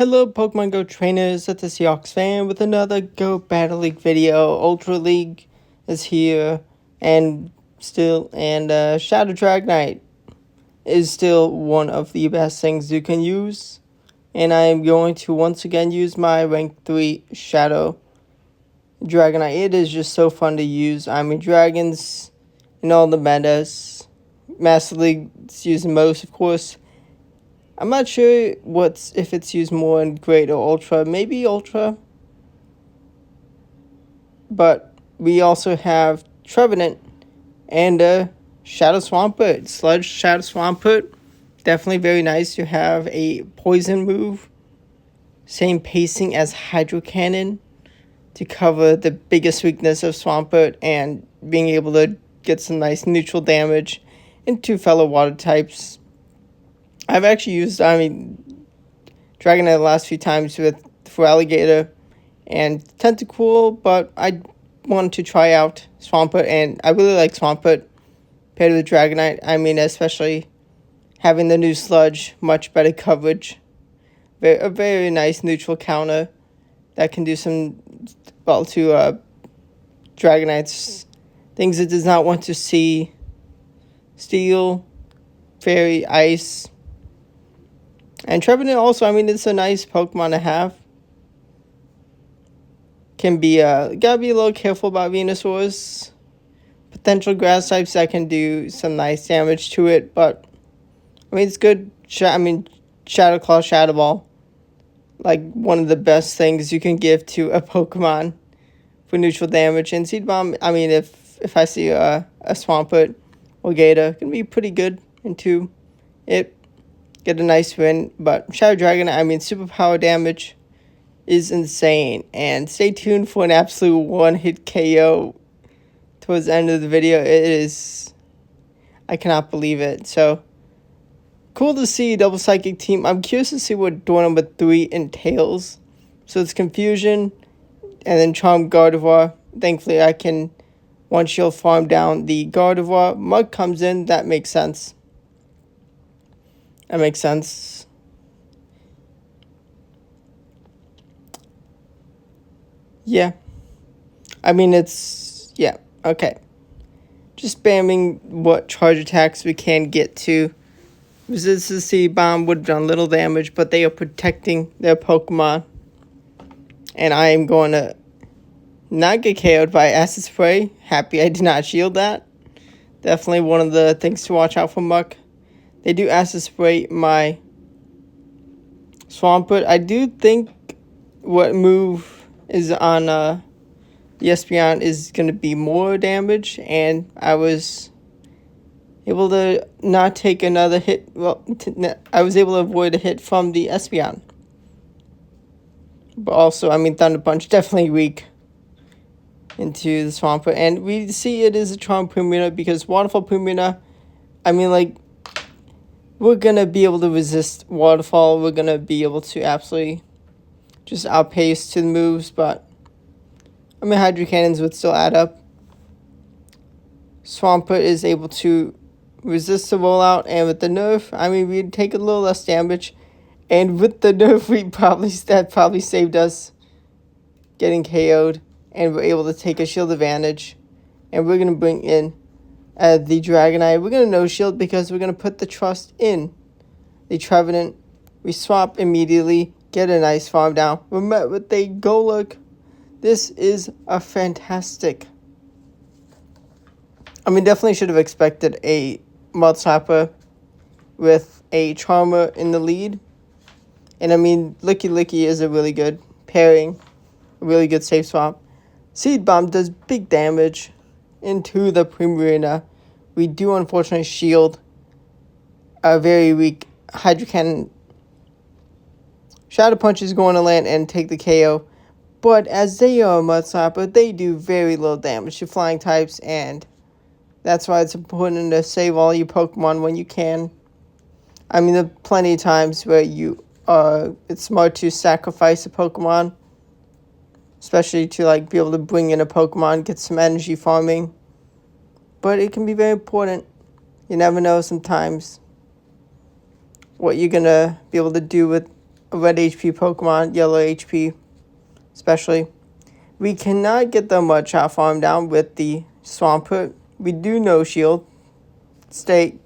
Hello Pokemon Go trainers, it's the Seahawks fan with another Go Battle League video. Ultra League is here and Shadow Dragonite is still one of the best things you can use. And I am going to once again use my rank 3 Shadow Dragonite. It is just so fun to use. I mean, dragons in all the metas. Master League's using most, of course. I'm not sure if it's used more in Great or Ultra. Maybe Ultra. But we also have Trevenant and Shadow Swampert. Sludge Shadow Swampert. Definitely very nice to have a poison move. Same pacing as Hydro Cannon to cover the biggest weakness of Swampert and being able to get some nice neutral damage into fellow water types. I've actually used, Dragonite the last few times for Alligator and Tentacool, but I wanted to try out Swampert, and I really like Swampert paired with Dragonite. Especially having the new Sludge, much better coverage. A very nice neutral counter that can do some, to Dragonite's things it does not want to see. Steel, Fairy, Ice. And Trevenant also, it's a nice Pokemon to have. Can be, gotta be a little careful about Venusaurs. Potential grass types that can do some nice damage to it, but, it's good. Shadow Claw, Shadow Ball. Like, one of the best things you can give to a Pokemon for neutral damage. And Seed Bomb, if I see a Swampert or Gator, can be pretty good into it. Get a nice win, but Shadow Dragon, super power damage is insane. And stay tuned for an absolute one-hit KO towards the end of the video. I cannot believe it. So, cool to see Double Psychic team. I'm curious to see what door number 3 entails. So it's Confusion, and then Charm Gardevoir. Thankfully, I can one-shield farm down the Gardevoir. Mug comes in, that makes sense. That makes sense. Yeah. Okay. Just spamming what charge attacks we can get to. Resistance Seed Bomb would have done little damage, but they are protecting their Pokemon. And I am going to not get KO'd by Acid Spray. Happy I did not shield that. Definitely one of the things to watch out for Muck. They do Acid Spray my Swampert. I do think what move is on the Espeon is going to be more damage, and I was able to not take another hit. I was able to avoid a hit from the Espeon. But also, Thunder Punch definitely weak into the Swampert. And we see it is a Charm Pumina because Waterfall Pumina, we're going to be able to resist Waterfall. We're going to be able to absolutely just outpace to the moves. But, Hydro Cannons would still add up. Swampert is able to resist the rollout. And with the nerf, we'd take a little less damage. And with the nerf, that probably saved us getting KO'd. And we're able to take a shield advantage. And we're going to bring in the Dragonite. We're going to no-shield because we're going to put the trust in the Trevenant. We swap immediately, get a nice farm down. We're met with a Golurk. This is a fantastic. Definitely should have expected a Mud Slapper with a Charmer in the lead. And Licky Licky is a really good pairing. A really good safe swap. Seed Bomb does big damage into the Primarina. We do unfortunately shield a very weak Hydro Cannon. Shadow Punch is going to land and take the KO. But as they are a Mud Slapper, they do very little damage to flying types, and that's why it's important to save all your Pokemon when you can. There are plenty of times where it's smart to sacrifice a Pokemon, especially to be able to bring in a Pokemon, get some energy farming. But it can be very important. You never know sometimes what you're going to be able to do with red HP Pokemon, yellow HP especially. We cannot get that much farm down with the Swampert. We do no shield. Stay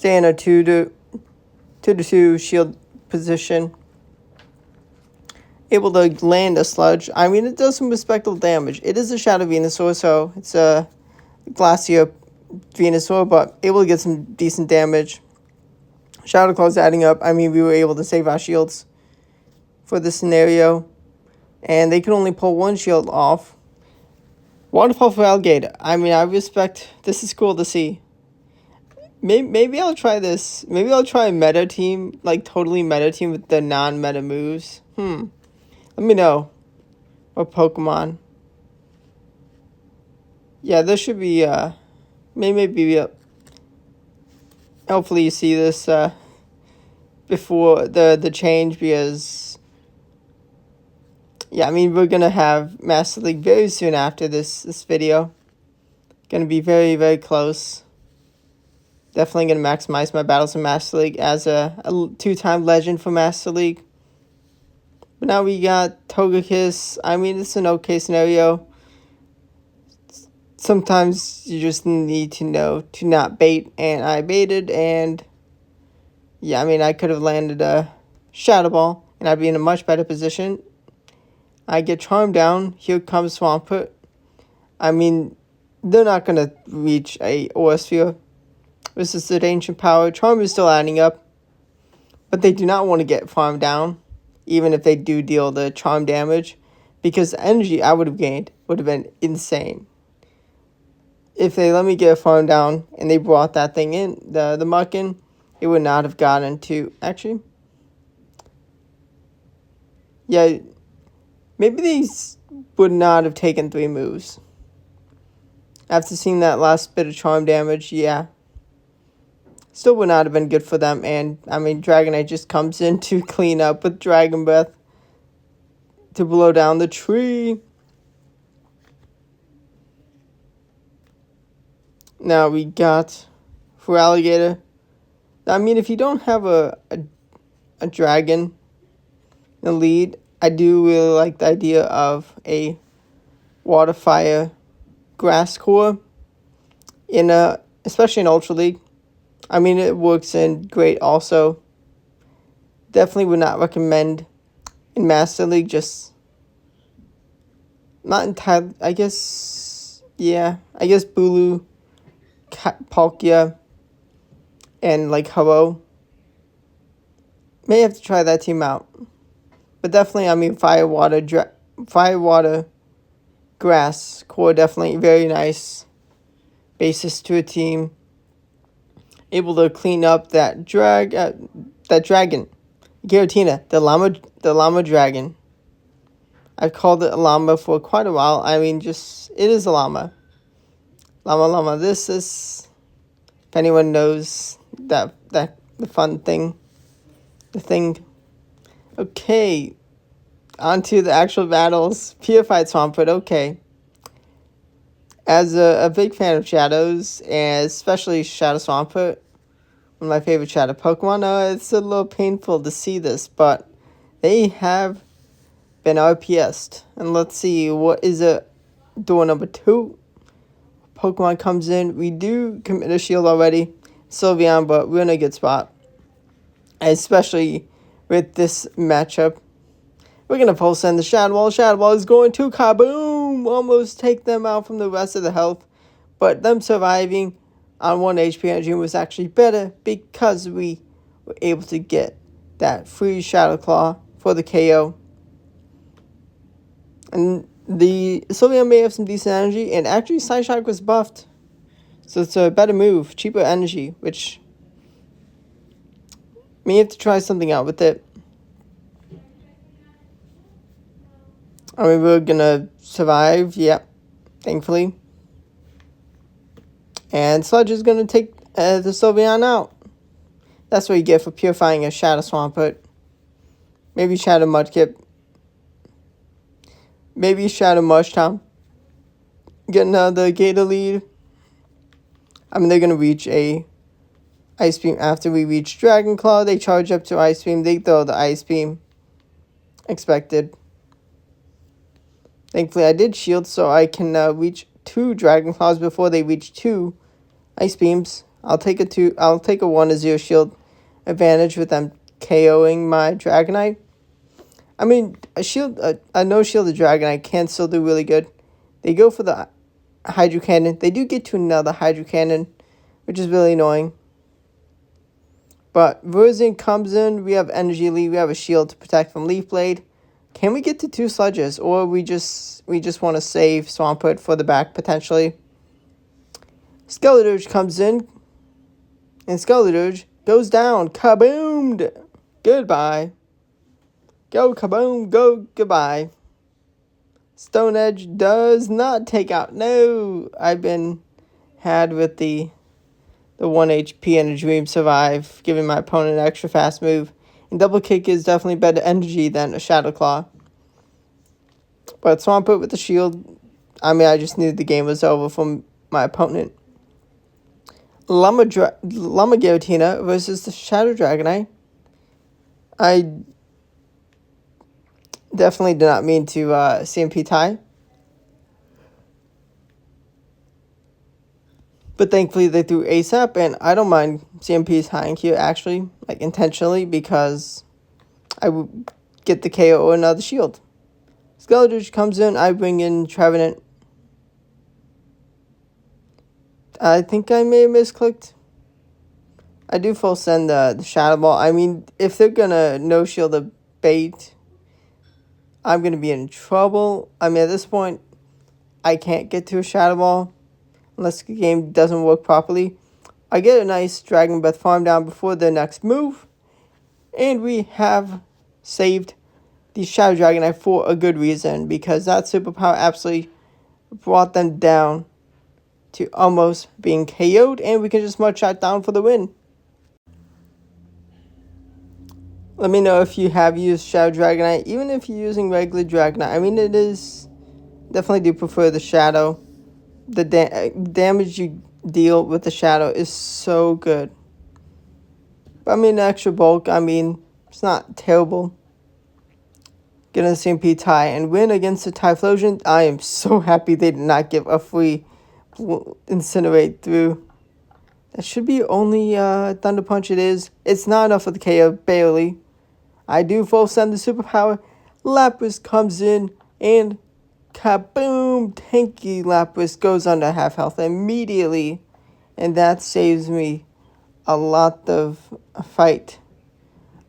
in a 2-2 shield position. Able to land a Sludge. I mean, it does some respectable damage. It is a Shadow Venusaur, so it's a Glacier Venusaur, but able to get some decent damage. Shadow Claw's adding up. I mean, we were able to save our shields for this scenario. And they can only pull one shield off. Waterfall for Alligator. I mean, I respect. This is cool to see. Maybe I'll try this. Maybe I'll try a meta team, like totally meta team with the non-meta moves. Let me know. What Pokemon? Yeah, this should be maybe hopefully you see this before the change, because yeah, I mean, we're gonna have Master League very soon after this video. Gonna be very, very close. Definitely gonna maximize my battles in Master League as a 2-time legend for Master League. But now we got Togekiss. I mean, it's an okay scenario. Sometimes you just need to know to not bait, and I baited, and yeah, I mean, I could have landed a Shadow Ball, and I'd be in a much better position. I get Charm down. Here comes Swampert. I mean, they're not going to reach a Aura Sphere. This is the Ancient Power. Charm is still adding up. But they do not want to get farmed down, even if they do deal the Charm damage, because the energy I would have gained would have been insane. If they let me get a farm down and they brought that thing in, the muck in, it would not have gotten to... Actually, yeah... Maybe these would not have taken 3 moves. After seeing that last bit of charm damage, yeah. Still would not have been good for them. And, I mean, Dragonite just comes in to clean up with Dragon Breath to blow down the tree. Now we got for Alligator. I mean, if you don't have a dragon in the lead, I do really like the idea of a Water, Fire, Grass core especially in Ultra League. I mean, it works in great also. Definitely would not recommend in Master League, just not entirely, I guess, yeah. I guess Bulu, Palkia, and like Hello. May have to try that team out. But definitely, I mean, Fire, Water, Grass core, definitely very nice basis to a team. Able to clean up that dragon, Giratina, the llama dragon. I've called it a llama for quite a while. I mean, it is a llama. Llama. This is, if anyone knows the fun thing, the thing. Okay, on to the actual battles. Purified Swampert, okay. As a big fan of Shadows, and especially Shadow Swampert, one of my favorite Shadow Pokemon, it's a little painful to see this, but they have been RPS'd. And let's see, what is it? Door number 2. Pokemon comes in. We do commit a shield already. Sylveon, but we're in a good spot. Especially with this matchup. We're going to pulse in the Shadow Ball. Shadow Ball is going to kaboom! Almost take them out from the rest of the health. But them surviving on 1 HP energy was actually better because we were able to get that free Shadow Claw for the KO. And the Sylveon may have some decent energy, and actually Psyshock was buffed. So it's a better move, cheaper energy, which may have to try something out with it. I mean, we're gonna survive, yep, thankfully. And Sludge is gonna take the Sylveon out. That's what you get for purifying a Shadow Swampert. Maybe Shadow Mudkip. Maybe Shadow Mushtom. Get another Gator lead. I mean, they're gonna reach a Ice Beam after we reach Dragon Claw. They charge up to Ice Beam. They throw the Ice Beam. Expected. Thankfully, I did shield so I can reach 2 Dragon Claws before they reach 2 Ice Beams. I'll take a 1-0 shield advantage with them KOing my Dragonite. I mean, a no shielded Dragonite can still do really good. They go for the Hydro Cannon. They do get to another Hydro Cannon, which is really annoying. But Verzin comes in. We have Energy Leaf. We have a shield to protect from Leaf Blade. Can we get to 2 Sludges, or we just want to save Swampert for the back potentially? Skeleturge comes in, and Skeleturge goes down. Kaboomed. Goodbye. Go kaboom. Go goodbye. Stone Edge does not take out. No, I've been had with the 1 HP and a Dream Survive, giving my opponent an extra fast move. And Double Kick is definitely better energy than a Shadow Claw. But Swampert with the shield, I mean, I just knew the game was over from my opponent. Llama Giratina versus the Shadow Dragonite. I definitely did not mean to CMP tie. But thankfully they threw ASAP, and I don't mind CMP tying here actually, like intentionally, because I would get the KO or another shield. Skeleturge comes in, I bring in Trevenant. I think I may have misclicked. I do full send the Shadow Ball. I mean, if they're gonna no shield the bait, I'm gonna be in trouble. I mean, at this point, I can't get to a Shadow Ball unless the game doesn't work properly. I get a nice Dragon Breath farm down before the next move, and we have saved the Shadow Dragonite for a good reason, because that superpower absolutely brought them down to almost being KO'd, and we can just march that down for the win. Let me know if you have used Shadow Dragonite, even if you're using regular Dragonite. I mean, it is definitely do prefer the Shadow. The damage you deal with the Shadow is so good. But I mean, extra bulk, I mean, it's not terrible. Get a CMP tie and win against the Typhlosion. I am so happy they did not give a free Incinerate through. That should be only Thunder Punch. It is. It's not enough for the KO, barely. I do full send the superpower. Lapras comes in and kaboom! Tanky Lapras goes under half health immediately. And that saves me a lot of fight.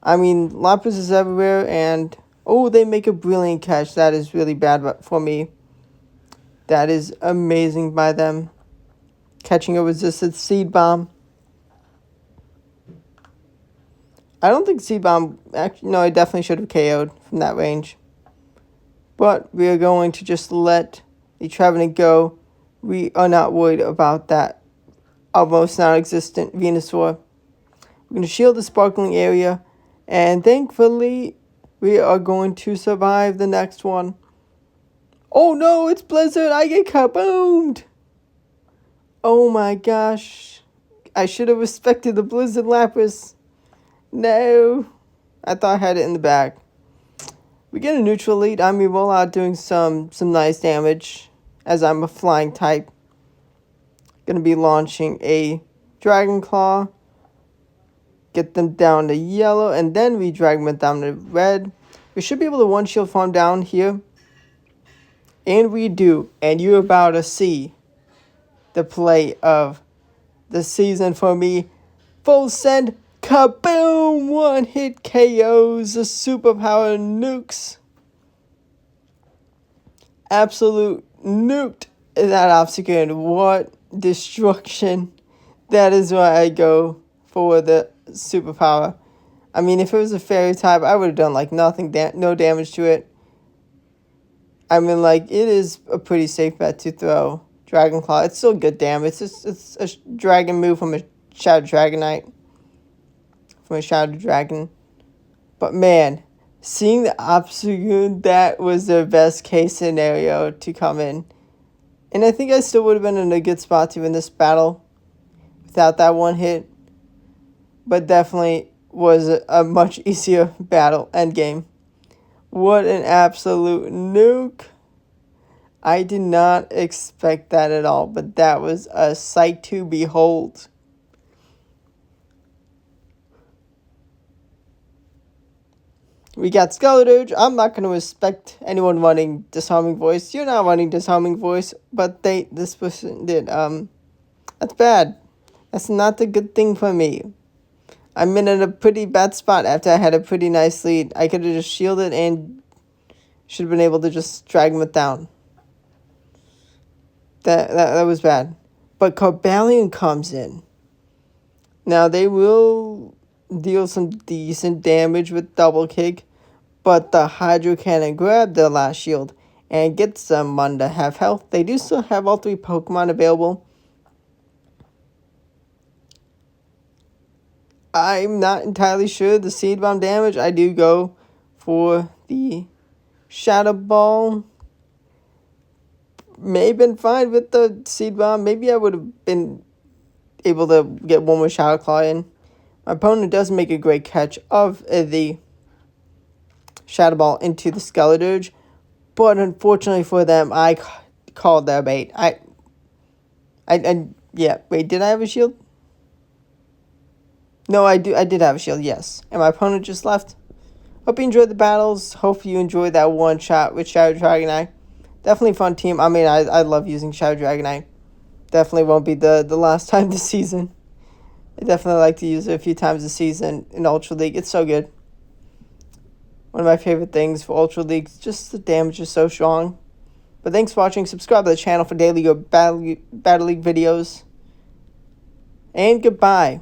I mean, Lapras is everywhere, and oh, they make a brilliant catch. That is really bad for me. That is amazing by them. Catching a resisted Seed Bomb. I don't think Seed Bomb... Actually, no, I definitely should have KO'd from that range. But we are going to just let the Trevenant go. We are not worried about that almost non-existent Venusaur. We're going to shield the sparkling area. And thankfully, we are going to survive the next one. Oh no, it's Blizzard. I get kaboomed. Oh my gosh. I should have respected the Blizzard Lapras. No. I thought I had it in the bag. We get a neutral lead. I mean, roll out doing some nice damage, as I'm a flying type. Gonna be launching a Dragon Claw. Get them down to yellow, and then we drag them down to red. We should be able to one shield farm down here. And we do. And you're about to see the play of the season for me. Full send. Kaboom! One hit KOs. The superpower nukes. Absolute nuked that obstacle. What destruction. That is why I go for the superpower. I mean, if it was a fairy type, I would have done like nothing, no damage to it. I mean, like, it is a pretty safe bet to throw Dragon Claw. It's still good damage. It's a dragon move from a Shadow Dragonite. From a Shadow Dragon. But man, seeing the Obstagoon, that was the best case scenario to come in. And I think I still would have been in a good spot to win this battle without that one hit. but definitely was a much easier battle endgame. What an absolute nuke. I did not expect that at all, but that was a sight to behold. We got Skeletorge. I'm not going to respect anyone running Disarming Voice. You're not running Disarming Voice, but this person did. That's bad. That's not a good thing for me. I'm in a pretty bad spot after I had a pretty nice lead. I could have just shielded and should have been able to just drag him down. That was bad. But Carbalion comes in. Now they will deal some decent damage with double kick, but the Hydro Cannon grabbed their last shield and gets them under half health. They do still have all 3 Pokemon available. I'm not entirely sure the Seed Bomb damage. I do go for the Shadow Ball. May have been fine with the Seed Bomb. Maybe I would have been able to get one more Shadow Claw in. My opponent does make a great catch of the Shadow Ball into the Skeletorge, but unfortunately for them, I called their bait. Yeah. Wait, did I have a shield? No, I did have a shield, yes. And my opponent just left. Hope you enjoyed the battles. Hope you enjoyed that one shot with Shadow Dragonite. Definitely fun team. I mean, I love using Shadow Dragonite. Definitely won't be the last time this season. I definitely like to use it a few times this season in Ultra League. It's so good. One of my favorite things for Ultra League. Just the damage is so strong. But thanks for watching. Subscribe to the channel for daily Battle League videos. And goodbye.